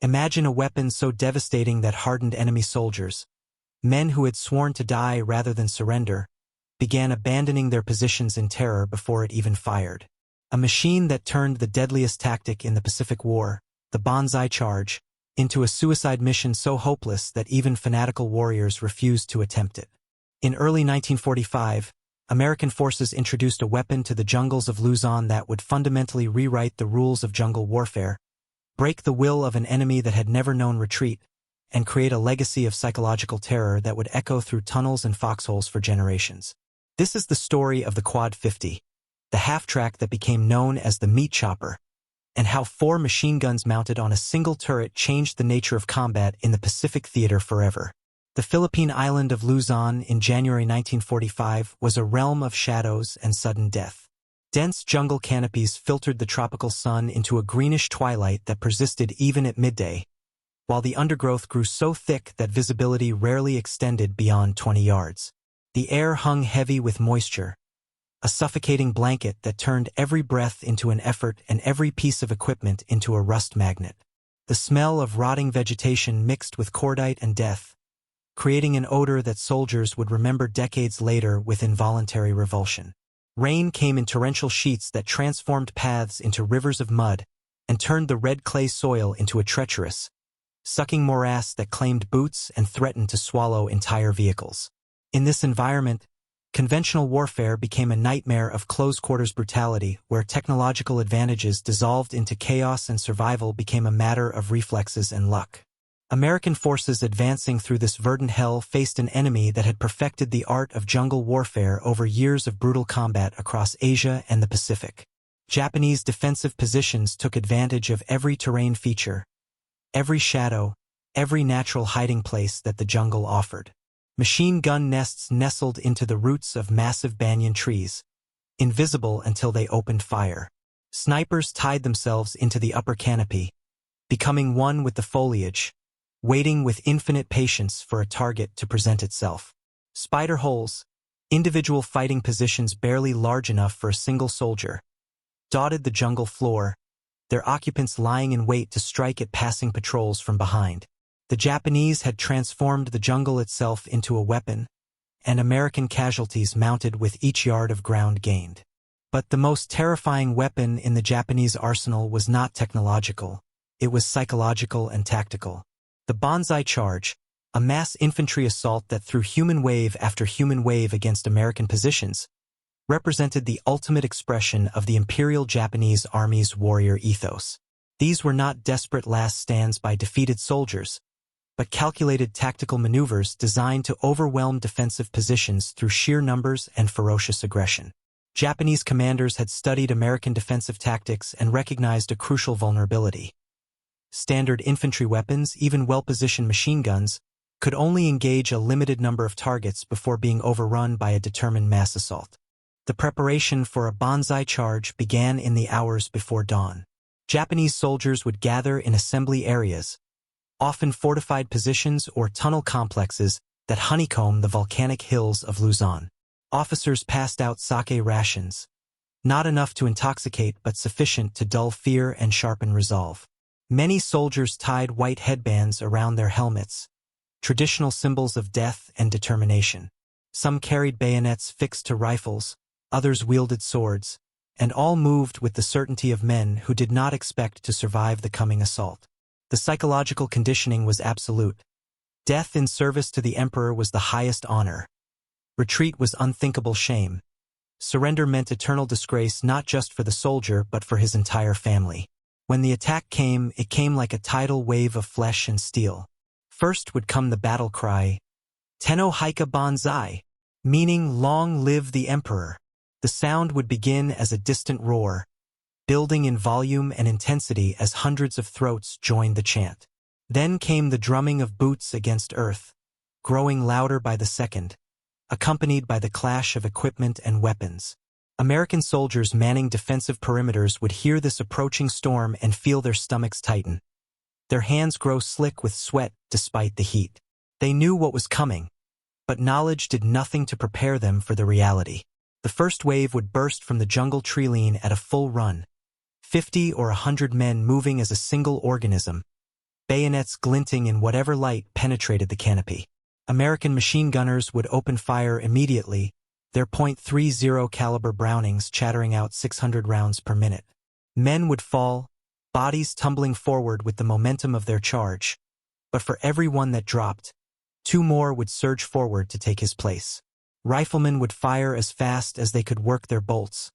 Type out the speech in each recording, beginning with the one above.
Imagine a weapon so devastating that hardened enemy soldiers, men who had sworn to die rather than surrender, began abandoning their positions in terror before it even fired. A machine that turned the deadliest tactic in the Pacific War, the Banzai charge, into a suicide mission so hopeless that even fanatical warriors refused to attempt it. In early 1945, American forces introduced a weapon to the jungles of Luzon that would fundamentally rewrite the rules of jungle warfare, break the will of an enemy that had never known retreat, and create a legacy of psychological terror that would echo through tunnels and foxholes for generations. This is the story of the Quad-50, the half-track that became known as the meat chopper, and how 4 machine guns mounted on a single turret changed the nature of combat in the Pacific theater forever. The Philippine island of Luzon in January 1945 was a realm of shadows and sudden death. Dense jungle canopies filtered the tropical sun into a greenish twilight that persisted even at midday, while the undergrowth grew so thick that visibility rarely extended beyond 20 yards. The air hung heavy with moisture, a suffocating blanket that turned every breath into an effort and every piece of equipment into a rust magnet. The smell of rotting vegetation mixed with cordite and death, creating an odor that soldiers would remember decades later with involuntary revulsion. Rain came in torrential sheets that transformed paths into rivers of mud and turned the red clay soil into a treacherous, sucking morass that claimed boots and threatened to swallow entire vehicles. In this environment, conventional warfare became a nightmare of close-quarters brutality where technological advantages dissolved into chaos and survival became a matter of reflexes and luck. American forces advancing through this verdant hell faced an enemy that had perfected the art of jungle warfare over years of brutal combat across Asia and the Pacific. Japanese defensive positions took advantage of every terrain feature, every shadow, every natural hiding place that the jungle offered. Machine gun nests nestled into the roots of massive banyan trees, invisible until they opened fire. Snipers tied themselves into the upper canopy, becoming one with the foliage, waiting with infinite patience for a target to present itself. Spider holes, individual fighting positions barely large enough for a single soldier, dotted the jungle floor, their occupants lying in wait to strike at passing patrols from behind. The Japanese had transformed the jungle itself into a weapon, and American casualties mounted with each yard of ground gained. But the most terrifying weapon in the Japanese arsenal was not technological, it was psychological and tactical. The Banzai charge, a mass infantry assault that threw human wave after human wave against American positions, represented the ultimate expression of the Imperial Japanese Army's warrior ethos. These were not desperate last stands by defeated soldiers, but calculated tactical maneuvers designed to overwhelm defensive positions through sheer numbers and ferocious aggression. Japanese commanders had studied American defensive tactics and recognized a crucial vulnerability. Standard infantry weapons, even well-positioned machine guns, could only engage a limited number of targets before being overrun by a determined mass assault. The preparation for a Banzai charge began in the hours before dawn. Japanese soldiers would gather in assembly areas, often fortified positions or tunnel complexes that honeycomb the volcanic hills of Luzon. Officers passed out sake rations, not enough to intoxicate but sufficient to dull fear and sharpen resolve. Many soldiers tied white headbands around their helmets, traditional symbols of death and determination. Some carried bayonets fixed to rifles, others wielded swords, and all moved with the certainty of men who did not expect to survive the coming assault. The psychological conditioning was absolute. Death in service to the emperor was the highest honor. Retreat was unthinkable shame. Surrender meant eternal disgrace not just for the soldier but for his entire family. When the attack came, it came like a tidal wave of flesh and steel. First would come the battle cry, Tenno Haika Banzai, meaning long live the emperor. The sound would begin as a distant roar, building in volume and intensity as hundreds of throats joined the chant. Then came the drumming of boots against earth, growing louder by the second, accompanied by the clash of equipment and weapons. American soldiers manning defensive perimeters would hear this approaching storm and feel their stomachs tighten. Their hands grow slick with sweat despite the heat. They knew what was coming, but knowledge did nothing to prepare them for the reality. The first wave would burst from the jungle treeline at a full run, 50 or 100 men moving as a single organism, bayonets glinting in whatever light penetrated the canopy. American machine gunners would open fire immediately, their .30 caliber Brownings chattering out 600 rounds per minute. Men would fall, bodies tumbling forward with the momentum of their charge, but for every one that dropped, 2 more would surge forward to take his place. Riflemen would fire as fast as they could work their bolts,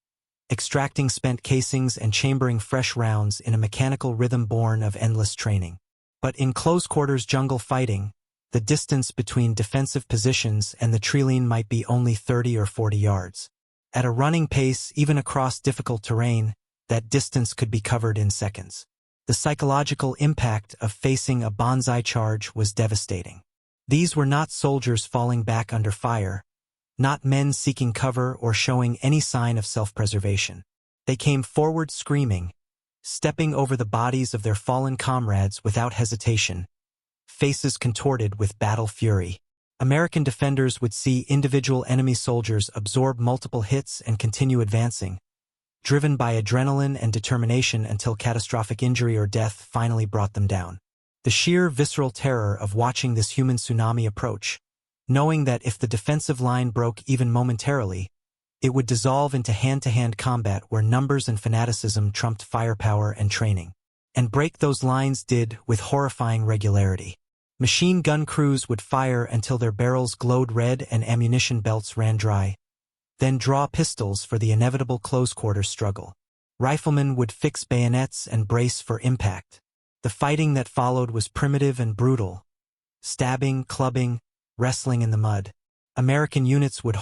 extracting spent casings and chambering fresh rounds in a mechanical rhythm born of endless training. But in close-quarters jungle fighting, the distance between defensive positions and the tree line might be only 30 or 40 yards. At a running pace, even across difficult terrain, that distance could be covered in seconds. The psychological impact of facing a Banzai charge was devastating. These were not soldiers falling back under fire, not men seeking cover or showing any sign of self-preservation. They came forward screaming, stepping over the bodies of their fallen comrades without hesitation, faces contorted with battle fury. American defenders would see individual enemy soldiers absorb multiple hits and continue advancing, driven by adrenaline and determination until catastrophic injury or death finally brought them down. The sheer visceral terror of watching this human tsunami approach, knowing that if the defensive line broke even momentarily, it would dissolve into hand-to-hand combat where numbers and fanaticism trumped firepower and training. And break those lines did with horrifying regularity. Machine gun crews would fire until their barrels glowed red and ammunition belts ran dry, then draw pistols for the inevitable close-quarters struggle. Riflemen would fix bayonets and brace for impact. The fighting that followed was primitive and brutal. Stabbing, clubbing, wrestling in the mud. American units would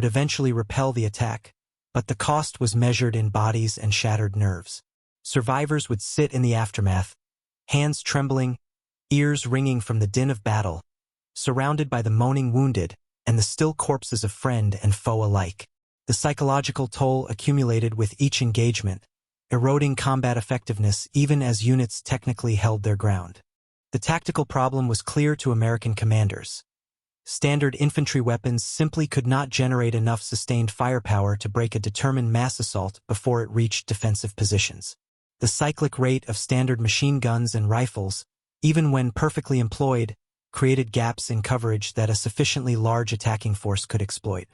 eventually repel the attack, but the cost was measured in bodies and shattered nerves. Survivors would sit in the aftermath, hands trembling, ears ringing from the din of battle, surrounded by the moaning wounded and the still corpses of friend and foe alike. The psychological toll accumulated with each engagement, eroding combat effectiveness even as units technically held their ground. The tactical problem was clear to American commanders. Standard infantry weapons simply could not generate enough sustained firepower to break a determined mass assault before it reached defensive positions. The cyclic rate of standard machine guns and rifles, even when perfectly employed, created gaps in coverage that a sufficiently large attacking force could exploit.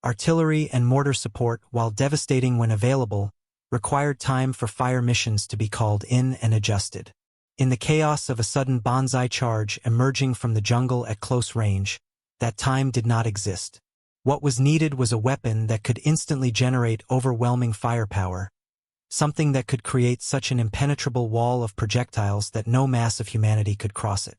Artillery and mortar support, while devastating when available, required time for fire missions to be called in and adjusted. In the chaos of a sudden Banzai charge emerging from the jungle at close range, that time did not exist. What was needed was a weapon that could instantly generate overwhelming firepower, something that could create such an impenetrable wall of projectiles that no mass of humanity could cross it.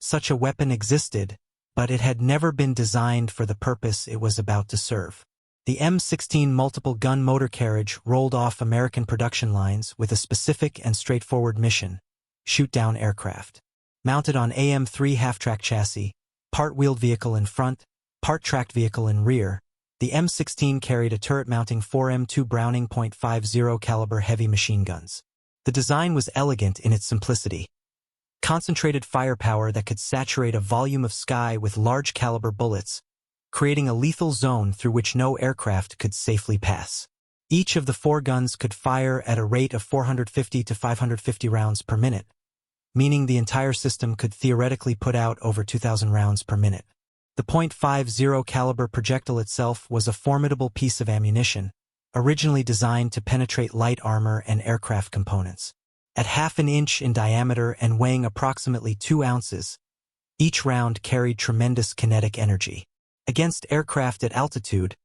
Such a weapon existed, but it had never been designed for the purpose it was about to serve. The M16 multiple-gun motor carriage rolled off American production lines with a specific and straightforward mission: shoot down aircraft. Mounted on AM3 half-track chassis, part-wheeled vehicle in front, part-tracked vehicle in rear, the M16 carried a turret-mounting 4M2 Browning .50 caliber heavy machine guns. The design was elegant in its simplicity. Concentrated firepower that could saturate a volume of sky with large-caliber bullets, creating a lethal zone through which no aircraft could safely pass. Each of the 4 guns could fire at a rate of 450 to 550 rounds per minute, meaning the entire system could theoretically put out over 2,000 rounds per minute. The .50 caliber projectile itself was a formidable piece of ammunition, originally designed to penetrate light armor and aircraft components. At half an inch in diameter and weighing approximately 2 ounces, each round carried tremendous kinetic energy. Against aircraft at altitude,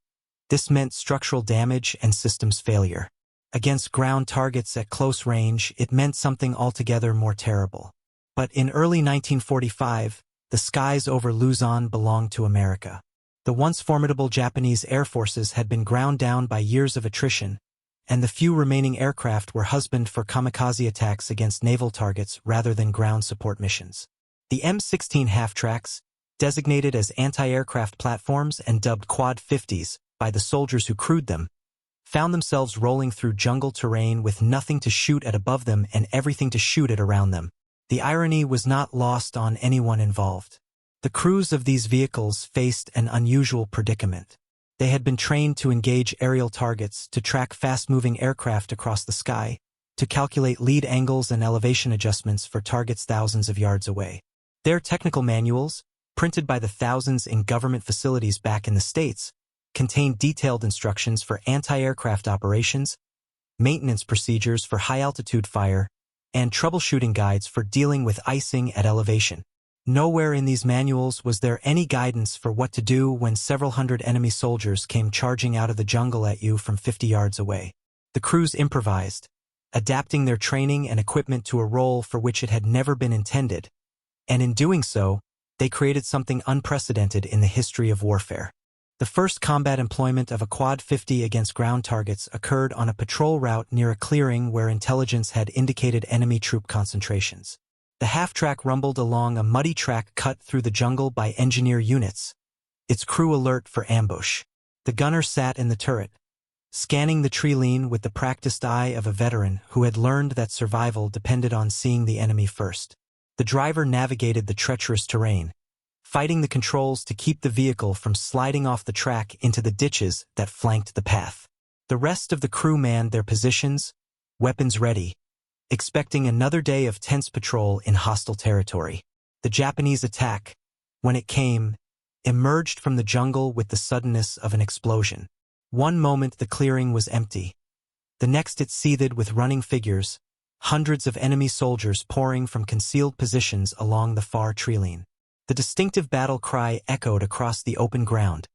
this meant structural damage and systems failure. Against ground targets at close range, it meant something altogether more terrible. But in early 1945, the skies over Luzon belonged to America. The once formidable Japanese air forces had been ground down by years of attrition, and the few remaining aircraft were husbanded for kamikaze attacks against naval targets rather than ground support missions. The M16 half-tracks, designated as anti-aircraft platforms and dubbed Quad-50s by the soldiers who crewed them, found themselves rolling through jungle terrain with nothing to shoot at above them and everything to shoot at around them. The irony was not lost on anyone involved. The crews of these vehicles faced an unusual predicament. They had been trained to engage aerial targets, to track fast-moving aircraft across the sky, to calculate lead angles and elevation adjustments for targets thousands of yards away. Their technical manuals, printed by the thousands in government facilities back in the States, contained detailed instructions for anti-aircraft operations, maintenance procedures for high-altitude fire, and troubleshooting guides for dealing with icing at elevation. Nowhere in these manuals was there any guidance for what to do when several hundred enemy soldiers came charging out of the jungle at you from 50 yards away. The crews improvised, adapting their training and equipment to a role for which it had never been intended, and in doing so, they created something unprecedented in the history of warfare. The first combat employment of a Quad-50 against ground targets occurred on a patrol route near a clearing where intelligence had indicated enemy troop concentrations. The half-track rumbled along a muddy track cut through the jungle by engineer units, its crew alert for ambush. The gunner sat in the turret, scanning the tree line with the practiced eye of a veteran who had learned that survival depended on seeing the enemy first. The driver navigated the treacherous terrain, fighting the controls to keep the vehicle from sliding off the track into the ditches that flanked the path. The rest of the crew manned their positions, weapons ready, expecting another day of tense patrol in hostile territory. The Japanese attack, when it came, emerged from the jungle with the suddenness of an explosion. One moment the clearing was empty. The next it seethed with running figures, hundreds of enemy soldiers pouring from concealed positions along the far tree line. The distinctive battle cry echoed across the open ground,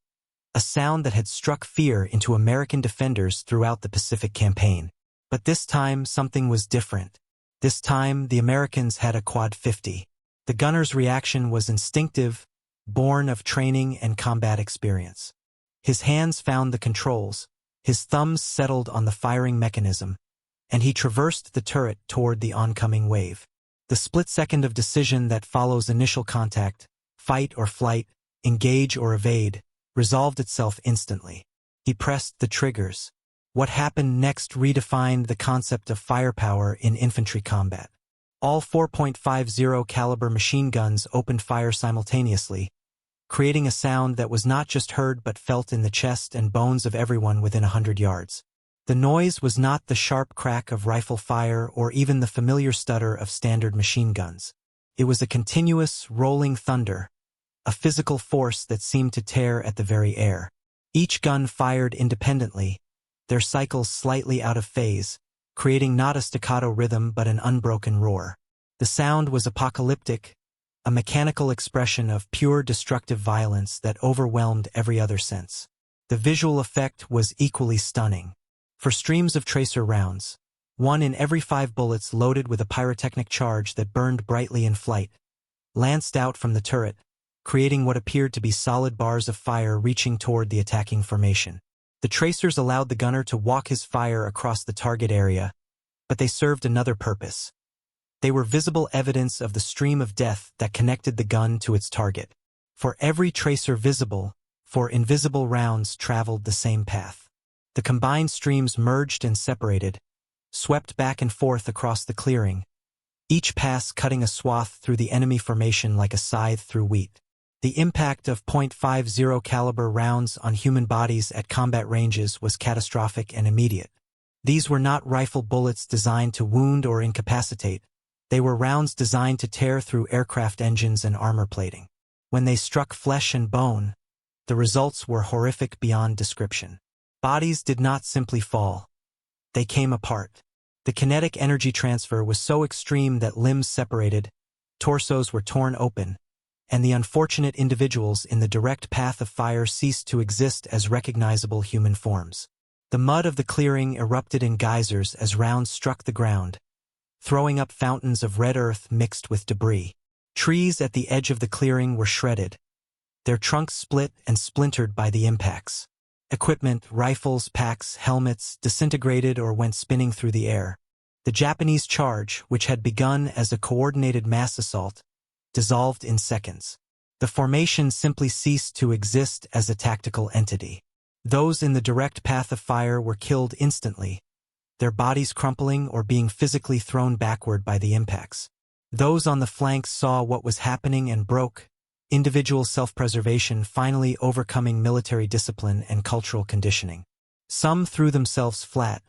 a sound that had struck fear into American defenders throughout the Pacific campaign. But this time something was different. This time the Americans had a Quad-50. The gunner's reaction was instinctive, born of training and combat experience. His hands found the controls, his thumbs settled on the firing mechanism, and he traversed the turret toward the oncoming wave. The split second of decision that follows initial contact, fight or flight, engage or evade, resolved itself instantly. He pressed the triggers. What happened next redefined the concept of firepower in infantry combat. All 4.50 caliber machine guns opened fire simultaneously, creating a sound that was not just heard but felt in the chest and bones of everyone within 100 yards. The noise was not the sharp crack of rifle fire or even the familiar stutter of standard machine guns. It was a continuous, rolling thunder, a physical force that seemed to tear at the very air. Each gun fired independently, their cycles slightly out of phase, creating not a staccato rhythm but an unbroken roar. The sound was apocalyptic, a mechanical expression of pure destructive violence that overwhelmed every other sense. The visual effect was equally stunning. For streams of tracer rounds, 1 in every 5 bullets loaded with a pyrotechnic charge that burned brightly in flight, lanced out from the turret, creating what appeared to be solid bars of fire reaching toward the attacking formation. The tracers allowed the gunner to walk his fire across the target area, but they served another purpose. They were visible evidence of the stream of death that connected the gun to its target. For every tracer visible, 4 invisible rounds traveled the same path. The combined streams merged and separated, swept back and forth across the clearing, each pass cutting a swath through the enemy formation like a scythe through wheat. The impact of .50 caliber rounds on human bodies at combat ranges was catastrophic and immediate. These were not rifle bullets designed to wound or incapacitate. They were rounds designed to tear through aircraft engines and armor plating. When they struck flesh and bone, the results were horrific beyond description. Bodies did not simply fall. They came apart. The kinetic energy transfer was so extreme that limbs separated, torsos were torn open, and the unfortunate individuals in the direct path of fire ceased to exist as recognizable human forms. The mud of the clearing erupted in geysers as rounds struck the ground, throwing up fountains of red earth mixed with debris. Trees at the edge of the clearing were shredded, their trunks split and splintered by the impacts. Equipment, rifles, packs, helmets, disintegrated or went spinning through the air. The Japanese charge, which had begun as a coordinated mass assault, dissolved in seconds. The formation simply ceased to exist as a tactical entity. Those in the direct path of fire were killed instantly, their bodies crumpling or being physically thrown backward by the impacts. Those on the flanks saw what was happening and broke, individual self-preservation finally overcoming military discipline and cultural conditioning. Some threw themselves flat,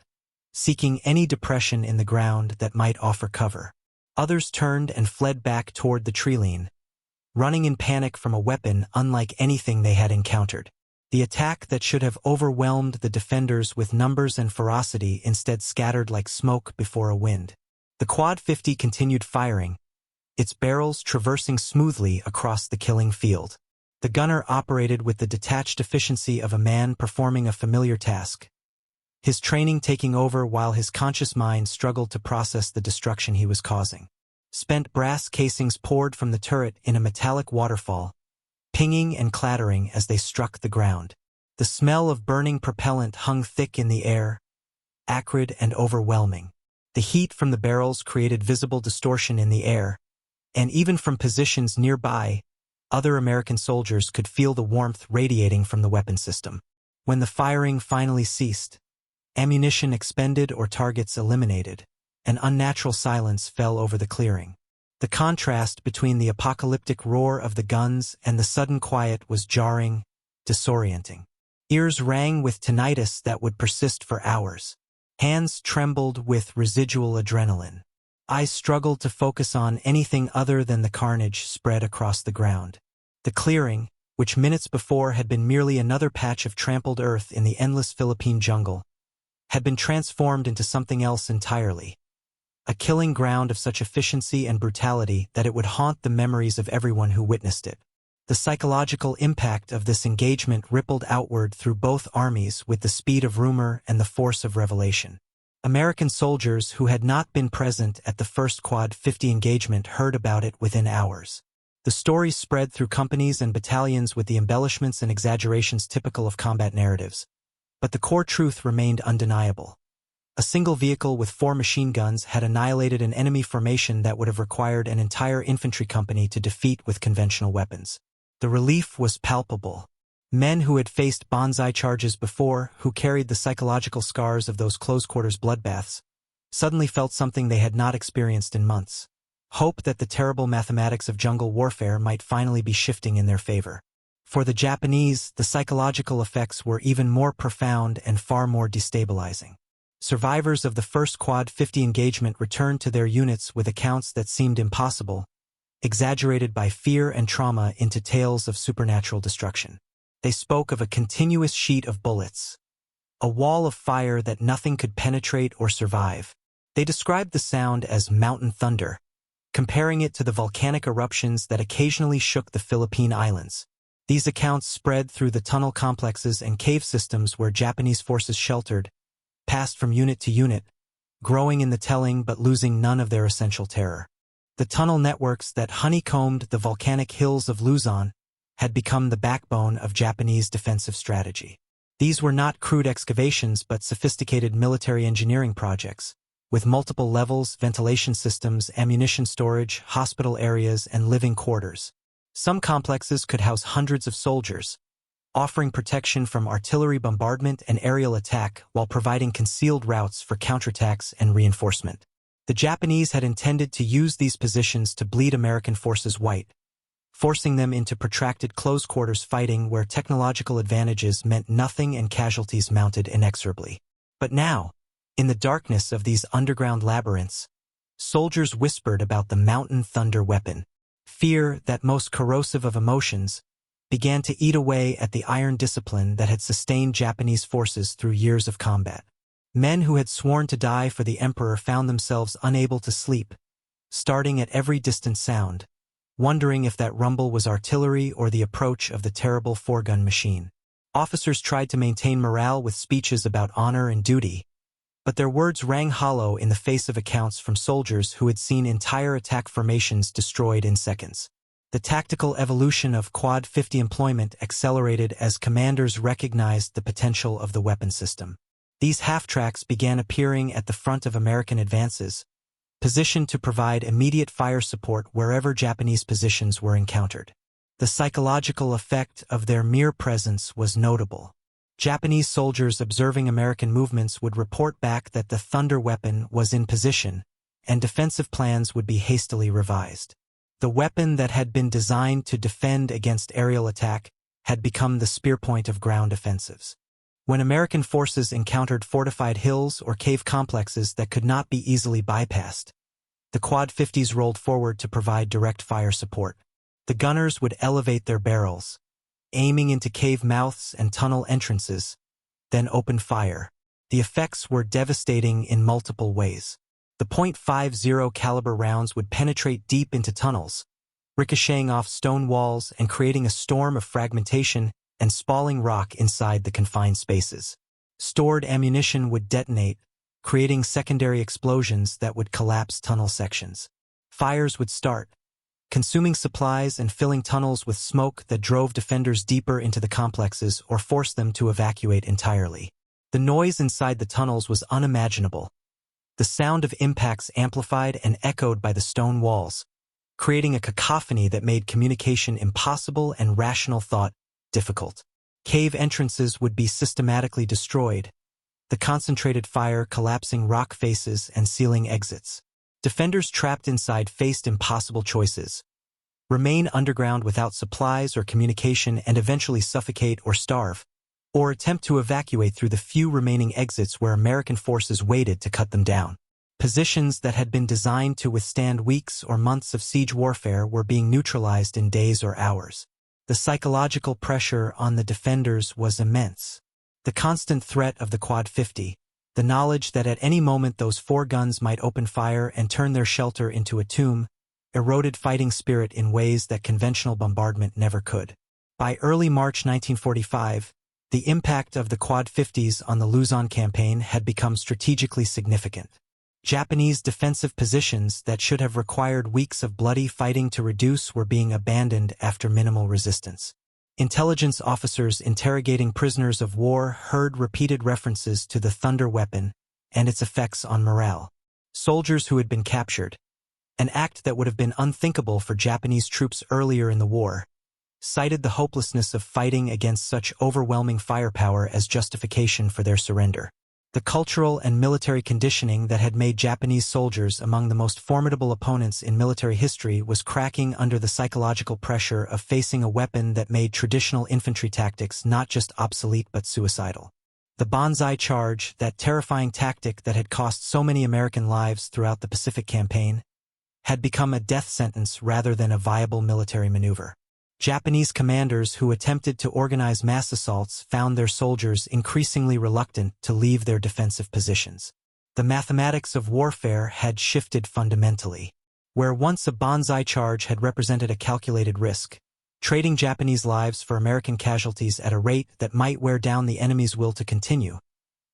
seeking any depression in the ground that might offer cover. Others turned and fled back toward the treeline, running in panic from a weapon unlike anything they had encountered. The attack that should have overwhelmed the defenders with numbers and ferocity instead scattered like smoke before a wind. The Quad-50 continued firing, its barrels traversing smoothly across the killing field. The gunner operated with the detached efficiency of a man performing a familiar task, his training taking over while his conscious mind struggled to process the destruction he was causing. Spent brass casings poured from the turret in a metallic waterfall, pinging and clattering as they struck the ground. The smell of burning propellant hung thick in the air, acrid and overwhelming. The heat from the barrels created visible distortion in the air, and even from positions nearby, other American soldiers could feel the warmth radiating from the weapon system. When the firing finally ceased, ammunition expended or targets eliminated, an unnatural silence fell over the clearing. The contrast between the apocalyptic roar of the guns and the sudden quiet was jarring, disorienting. Ears rang with tinnitus that would persist for hours. Hands trembled with residual adrenaline. Eyes struggled to focus on anything other than the carnage spread across the ground. The clearing, which minutes before had been merely another patch of trampled earth in the endless Philippine jungle, had been transformed into something else entirely. A killing ground of such efficiency and brutality that it would haunt the memories of everyone who witnessed it. The psychological impact of this engagement rippled outward through both armies with the speed of rumor and the force of revelation. American soldiers who had not been present at the first Quad-50 engagement heard about it within hours. The stories spread through companies and battalions with the embellishments and exaggerations typical of combat narratives. But the core truth remained undeniable. A single vehicle with 4 machine guns had annihilated an enemy formation that would have required an entire infantry company to defeat with conventional weapons. The relief was palpable. Men who had faced Banzai charges before, who carried the psychological scars of those close-quarters bloodbaths, suddenly felt something they had not experienced in months. Hope that the terrible mathematics of jungle warfare might finally be shifting in their favor. For the Japanese, the psychological effects were even more profound and far more destabilizing. Survivors of the first Quad-50 engagement returned to their units with accounts that seemed impossible, exaggerated by fear and trauma into tales of supernatural destruction. They spoke of a continuous sheet of bullets, a wall of fire that nothing could penetrate or survive. They described the sound as mountain thunder, comparing it to the volcanic eruptions that occasionally shook the Philippine Islands. These accounts spread through the tunnel complexes and cave systems where Japanese forces sheltered, passed from unit to unit, growing in the telling but losing none of their essential terror. The tunnel networks that honeycombed the volcanic hills of Luzon had become the backbone of Japanese defensive strategy. These were not crude excavations but sophisticated military engineering projects, with multiple levels, ventilation systems, ammunition storage, hospital areas, and living quarters. Some complexes could house hundreds of soldiers, offering protection from artillery bombardment and aerial attack while providing concealed routes for counterattacks and reinforcement. The Japanese had intended to use these positions to bleed American forces white, forcing them into protracted close-quarters fighting where technological advantages meant nothing and casualties mounted inexorably. But now, in the darkness of these underground labyrinths, soldiers whispered about the mountain thunder weapon. Fear, that most corrosive of emotions, began to eat away at the iron discipline that had sustained Japanese forces through years of combat. Men who had sworn to die for the emperor found themselves unable to sleep, starting at every distant sound, wondering if that rumble was artillery or the approach of the terrible 4-gun machine. Officers tried to maintain morale with speeches about honor and duty, but their words rang hollow in the face of accounts from soldiers who had seen entire attack formations destroyed in seconds. The tactical evolution of Quad-50 employment accelerated as commanders recognized the potential of the weapon system. These half-tracks began appearing at the front of American advances, positioned to provide immediate fire support wherever Japanese positions were encountered. The psychological effect of their mere presence was notable. Japanese soldiers observing American movements would report back that the thunder weapon was in position, and defensive plans would be hastily revised. The weapon that had been designed to defend against aerial attack had become the spearpoint of ground offensives. When American forces encountered fortified hills or cave complexes that could not be easily bypassed, the Quad-50s rolled forward to provide direct fire support. The gunners would elevate their barrels, aiming into cave mouths and tunnel entrances, then open fire. The effects were devastating in multiple ways. The .50 caliber rounds would penetrate deep into tunnels, ricocheting off stone walls and creating a storm of fragmentation and spalling rock inside the confined spaces. Stored ammunition would detonate, creating secondary explosions that would collapse tunnel sections. Fires would start, consuming supplies and filling tunnels with smoke that drove defenders deeper into the complexes or forced them to evacuate entirely. The noise inside the tunnels was unimaginable. The sound of impacts amplified and echoed by the stone walls, creating a cacophony that made communication impossible and rational thought difficult. Cave entrances would be systematically destroyed, the concentrated fire collapsing rock faces and sealing exits. Defenders trapped inside faced impossible choices: remain underground without supplies or communication and eventually suffocate or starve, or attempt to evacuate through the few remaining exits where American forces waited to cut them down. Positions that had been designed to withstand weeks or months of siege warfare were being neutralized in days or hours. The psychological pressure on the defenders was immense. The constant threat of the Quad-50, the knowledge that at any moment those 4 guns might open fire and turn their shelter into a tomb, eroded fighting spirit in ways that conventional bombardment never could. By early March 1945, the impact of the Quad-50s on the Luzon campaign had become strategically significant. Japanese defensive positions that should have required weeks of bloody fighting to reduce were being abandoned after minimal resistance. Intelligence officers interrogating prisoners of war heard repeated references to the Thunder weapon and its effects on morale. Soldiers who had been captured, an act that would have been unthinkable for Japanese troops earlier in the war, cited the hopelessness of fighting against such overwhelming firepower as justification for their surrender. The cultural and military conditioning that had made Japanese soldiers among the most formidable opponents in military history was cracking under the psychological pressure of facing a weapon that made traditional infantry tactics not just obsolete but suicidal. The Banzai charge, that terrifying tactic that had cost so many American lives throughout the Pacific Campaign, had become a death sentence rather than a viable military maneuver. Japanese commanders who attempted to organize mass assaults found their soldiers increasingly reluctant to leave their defensive positions. The mathematics of warfare had shifted fundamentally. Where once a Banzai charge had represented a calculated risk, trading Japanese lives for American casualties at a rate that might wear down the enemy's will to continue,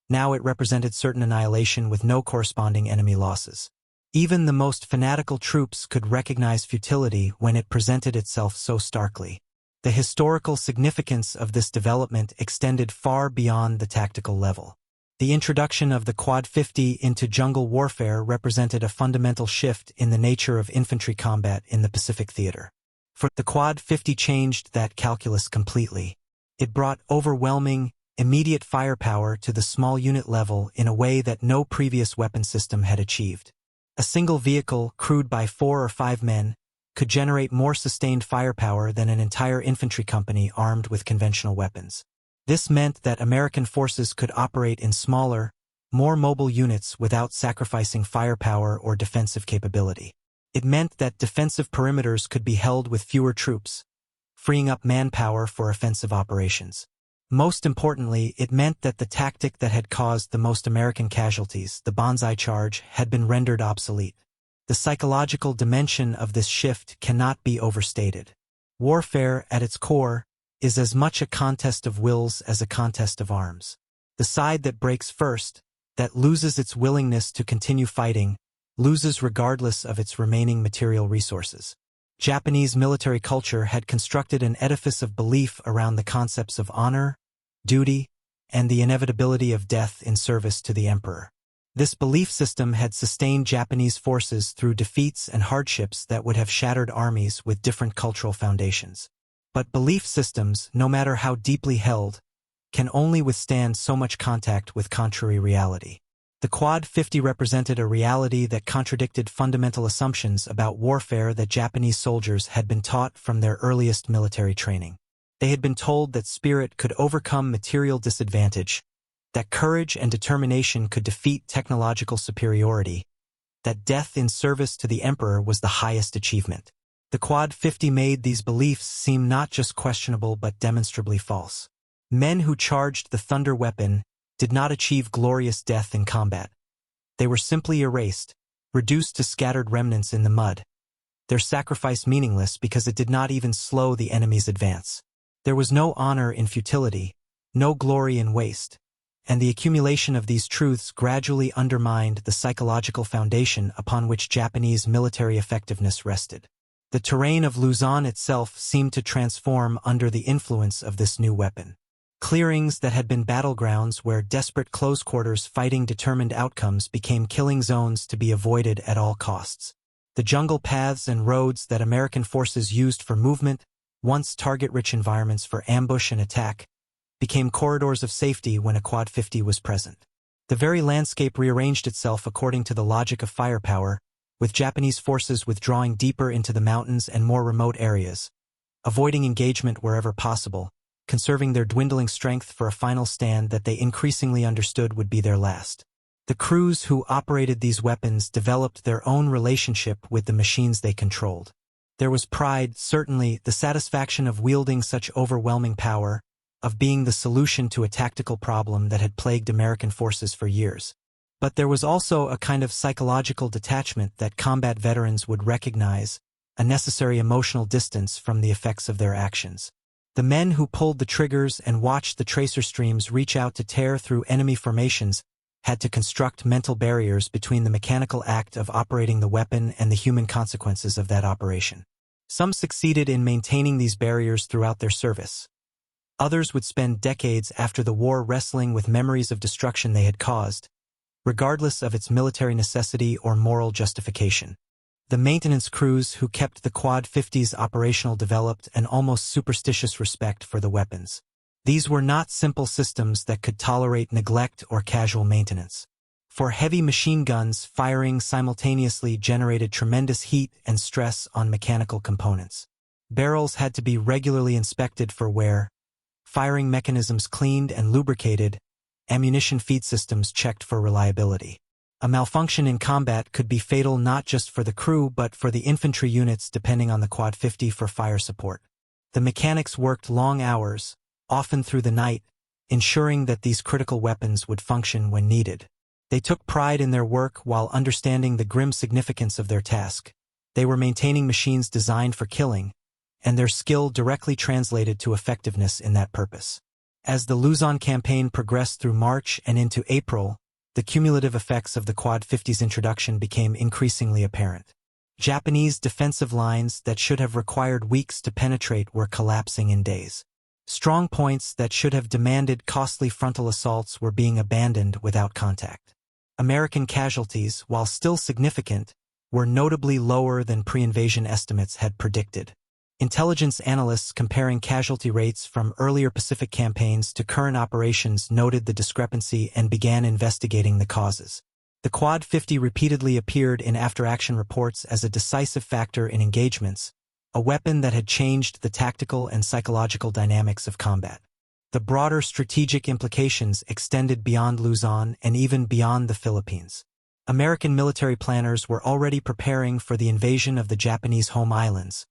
now it represented certain annihilation with no corresponding enemy losses. Even the most fanatical troops could recognize futility when it presented itself so starkly. The historical significance of this development extended far beyond the tactical level. The introduction of the Quad-50 into jungle warfare represented a fundamental shift in the nature of infantry combat in the Pacific theater. For the Quad-50 changed that calculus completely. It brought overwhelming, immediate firepower to the small unit level in a way that no previous weapon system had achieved. A single vehicle, crewed by 4 or 5 men, could generate more sustained firepower than an entire infantry company armed with conventional weapons. This meant that American forces could operate in smaller, more mobile units without sacrificing firepower or defensive capability. It meant that defensive perimeters could be held with fewer troops, freeing up manpower for offensive operations. Most importantly, it meant that the tactic that had caused the most American casualties, the Banzai charge, had been rendered obsolete. The psychological dimension of this shift cannot be overstated. Warfare, at its core, is as much a contest of wills as a contest of arms. The side that breaks first, that loses its willingness to continue fighting, loses regardless of its remaining material resources. Japanese military culture had constructed an edifice of belief around the concepts of honor, duty, and the inevitability of death in service to the emperor. This belief system had sustained Japanese forces through defeats and hardships that would have shattered armies with different cultural foundations. But belief systems, no matter how deeply held, can only withstand so much contact with contrary reality. The Quad-50 represented a reality that contradicted fundamental assumptions about warfare that Japanese soldiers had been taught from their earliest military training. They had been told that spirit could overcome material disadvantage, that courage and determination could defeat technological superiority, that death in service to the emperor was the highest achievement. The Quad-50 made these beliefs seem not just questionable but demonstrably false. Men who charged the thunder weapon did not achieve glorious death in combat. They were simply erased, reduced to scattered remnants in the mud. Their sacrifice meaningless because it did not even slow the enemy's advance. There was no honor in futility, no glory in waste, and the accumulation of these truths gradually undermined the psychological foundation upon which Japanese military effectiveness rested. The terrain of Luzon itself seemed to transform under the influence of this new weapon. Clearings that had been battlegrounds where desperate close-quarters fighting determined outcomes became killing zones to be avoided at all costs. The jungle paths and roads that American forces used for movement, once target-rich environments for ambush and attack, became corridors of safety when a Quad-50 was present. The very landscape rearranged itself according to the logic of firepower, with Japanese forces withdrawing deeper into the mountains and more remote areas, avoiding engagement wherever possible, conserving their dwindling strength for a final stand that they increasingly understood would be their last. The crews who operated these weapons developed their own relationship with the machines they controlled. There was pride, certainly, the satisfaction of wielding such overwhelming power, of being the solution to a tactical problem that had plagued American forces for years. But there was also a kind of psychological detachment that combat veterans would recognize, a necessary emotional distance from the effects of their actions. The men who pulled the triggers and watched the tracer streams reach out to tear through enemy formations had to construct mental barriers between the mechanical act of operating the weapon and the human consequences of that operation. Some succeeded in maintaining these barriers throughout their service. Others would spend decades after the war wrestling with memories of destruction they had caused, regardless of its military necessity or moral justification. The maintenance crews who kept the Quad-50s operational developed an almost superstitious respect for the weapons. These were not simple systems that could tolerate neglect or casual maintenance. For heavy machine guns, firing simultaneously generated tremendous heat and stress on mechanical components. Barrels had to be regularly inspected for wear, firing mechanisms cleaned and lubricated, ammunition feed systems checked for reliability. A malfunction in combat could be fatal not just for the crew but for the infantry units depending on the Quad-50 for fire support. The mechanics worked long hours, often through the night, ensuring that these critical weapons would function when needed. They took pride in their work while understanding the grim significance of their task. They were maintaining machines designed for killing, and their skill directly translated to effectiveness in that purpose. As the Luzon campaign progressed through March and into April, the cumulative effects of the Quad-50's introduction became increasingly apparent. Japanese defensive lines that should have required weeks to penetrate were collapsing in days. Strong points that should have demanded costly frontal assaults were being abandoned without contact. American casualties, while still significant, were notably lower than pre-invasion estimates had predicted. Intelligence analysts comparing casualty rates from earlier Pacific campaigns to current operations noted the discrepancy and began investigating the causes. The Quad-50 repeatedly appeared in after-action reports as a decisive factor in engagements, a weapon that had changed the tactical and psychological dynamics of combat. The broader strategic implications extended beyond Luzon and even beyond the Philippines. American military planners were already preparing for the invasion of the Japanese home islands,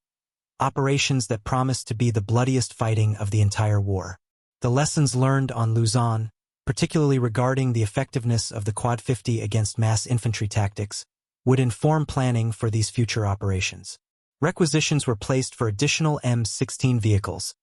operations that promised to be the bloodiest fighting of the entire war. The lessons learned on Luzon, particularly regarding the effectiveness of the Quad-50 against mass infantry tactics, would inform planning for these future operations. Requisitions were placed for additional M16 vehicles.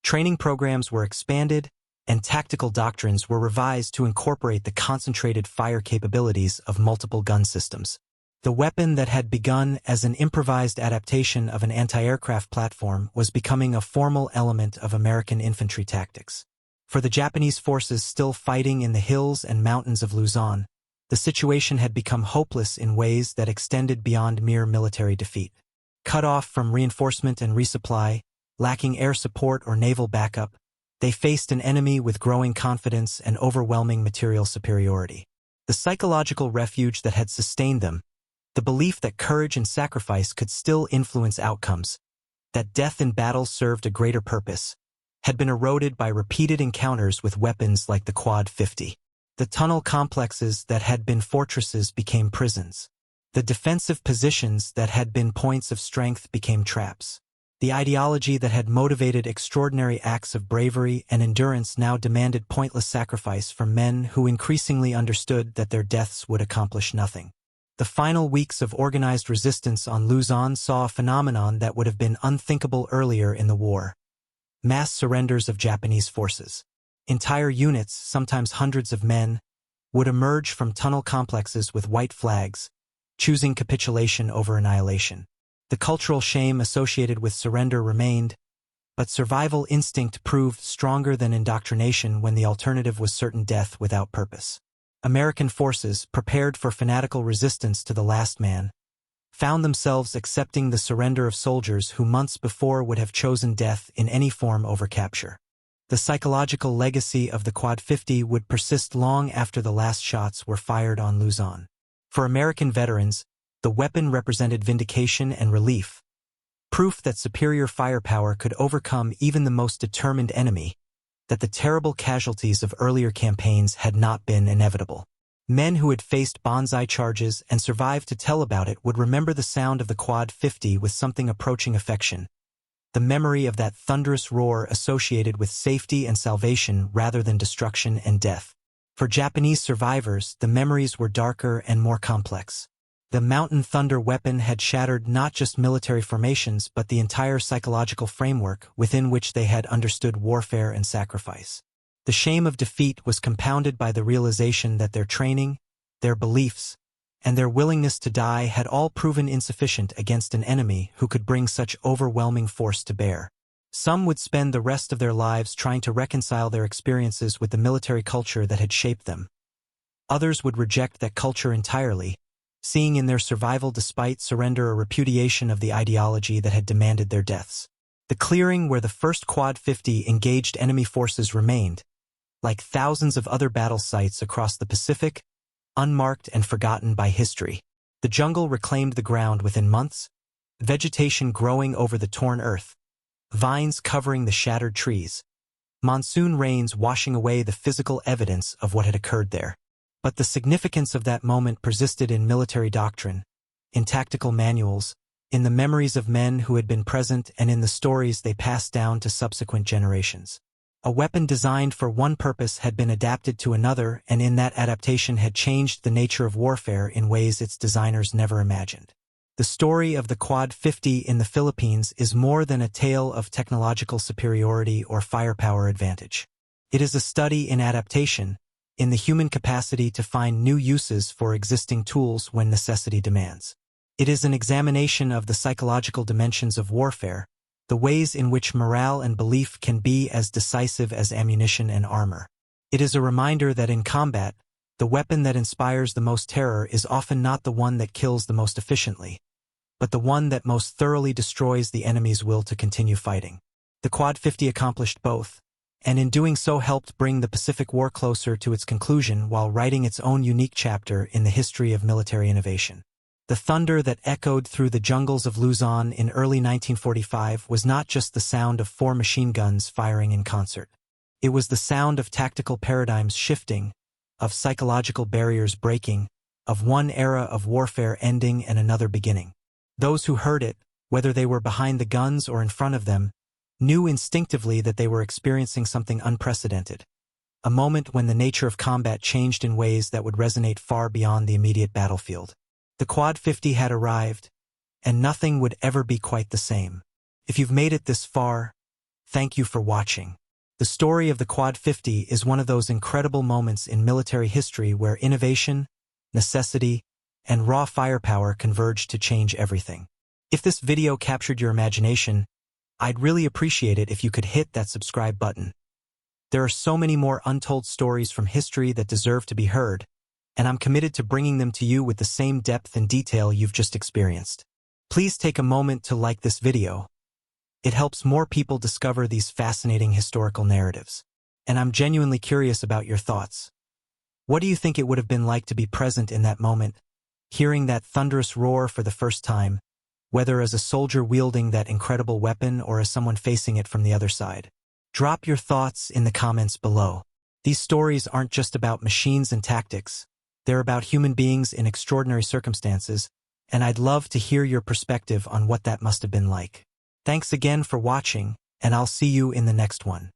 Training programs were expanded, and tactical doctrines were revised to incorporate the concentrated fire capabilities of multiple gun systems. The weapon that had begun as an improvised adaptation of an anti-aircraft platform was becoming a formal element of American infantry tactics. For the Japanese forces still fighting in the hills and mountains of Luzon, the situation had become hopeless in ways that extended beyond mere military defeat. Cut off from reinforcement and resupply, lacking air support or naval backup, they faced an enemy with growing confidence and overwhelming material superiority. The psychological refuge that had sustained them, the belief that courage and sacrifice could still influence outcomes, that death in battle served a greater purpose, had been eroded by repeated encounters with weapons like the Quad-50. The tunnel complexes that had been fortresses became prisons. The defensive positions that had been points of strength became traps. The ideology that had motivated extraordinary acts of bravery and endurance now demanded pointless sacrifice from men who increasingly understood that their deaths would accomplish nothing. The final weeks of organized resistance on Luzon saw a phenomenon that would have been unthinkable earlier in the war: mass surrenders of Japanese forces. Entire units, sometimes hundreds of men, would emerge from tunnel complexes with white flags, choosing capitulation over annihilation. The cultural shame associated with surrender remained, but survival instinct proved stronger than indoctrination when the alternative was certain death without purpose. American forces, prepared for fanatical resistance to the last man, found themselves accepting the surrender of soldiers who months before would have chosen death in any form over capture. The psychological legacy of the Quad-50 would persist long after the last shots were fired on Luzon. For American veterans, the weapon represented vindication and relief, proof that superior firepower could overcome even the most determined enemy, that the terrible casualties of earlier campaigns had not been inevitable. Men who had faced Banzai charges and survived to tell about it would remember the sound of the Quad-50 with something approaching affection, the memory of that thunderous roar associated with safety and salvation rather than destruction and death. For Japanese survivors, the memories were darker and more complex. The Mountain Thunder weapon had shattered not just military formations but the entire psychological framework within which they had understood warfare and sacrifice. The shame of defeat was compounded by the realization that their training, their beliefs, and their willingness to die had all proven insufficient against an enemy who could bring such overwhelming force to bear. Some would spend the rest of their lives trying to reconcile their experiences with the military culture that had shaped them. Others would reject that culture entirely, seeing in their survival despite surrender a repudiation of the ideology that had demanded their deaths. The clearing where the first Quad-50 engaged enemy forces remained, like thousands of other battle sites across the Pacific, unmarked and forgotten by history. The jungle reclaimed the ground within months, vegetation growing over the torn earth, vines covering the shattered trees, monsoon rains washing away the physical evidence of what had occurred there. But the significance of that moment persisted in military doctrine, in tactical manuals, in the memories of men who had been present and in the stories they passed down to subsequent generations. A weapon designed for one purpose had been adapted to another, and in that adaptation had changed the nature of warfare in ways its designers never imagined. The story of the Quad-50 in the Philippines is more than a tale of technological superiority or firepower advantage. It is a study in adaptation, in the human capacity to find new uses for existing tools when necessity demands. It is an examination of the psychological dimensions of warfare, the ways in which morale and belief can be as decisive as ammunition and armor. It is a reminder that in combat, the weapon that inspires the most terror is often not the one that kills the most efficiently, but the one that most thoroughly destroys the enemy's will to continue fighting. The Quad-50 accomplished both, and in doing so helped bring the Pacific War closer to its conclusion while writing its own unique chapter in the history of military innovation. The thunder that echoed through the jungles of Luzon in early 1945 was not just the sound of 4 machine guns firing in concert. It was the sound of tactical paradigms shifting, of psychological barriers breaking, of one era of warfare ending and another beginning. Those who heard it, whether they were behind the guns or in front of them, knew instinctively that they were experiencing something unprecedented, a moment when the nature of combat changed in ways that would resonate far beyond the immediate battlefield. The Quad-50 had arrived, and nothing would ever be quite the same. If you've made it this far, thank you for watching. The story of the Quad-50 is one of those incredible moments in military history where innovation, necessity, and raw firepower converged to change everything. If this video captured your imagination, I'd really appreciate it if you could hit that subscribe button. There are so many more untold stories from history that deserve to be heard, and I'm committed to bringing them to you with the same depth and detail you've just experienced. Please take a moment to like this video. It helps more people discover these fascinating historical narratives. And I'm genuinely curious about your thoughts. What do you think it would have been like to be present in that moment, hearing that thunderous roar for the first time, whether as a soldier wielding that incredible weapon or as someone facing it from the other side? Drop your thoughts in the comments below. These stories aren't just about machines and tactics. They're about human beings in extraordinary circumstances, and I'd love to hear your perspective on what that must have been like. Thanks again for watching, and I'll see you in the next one.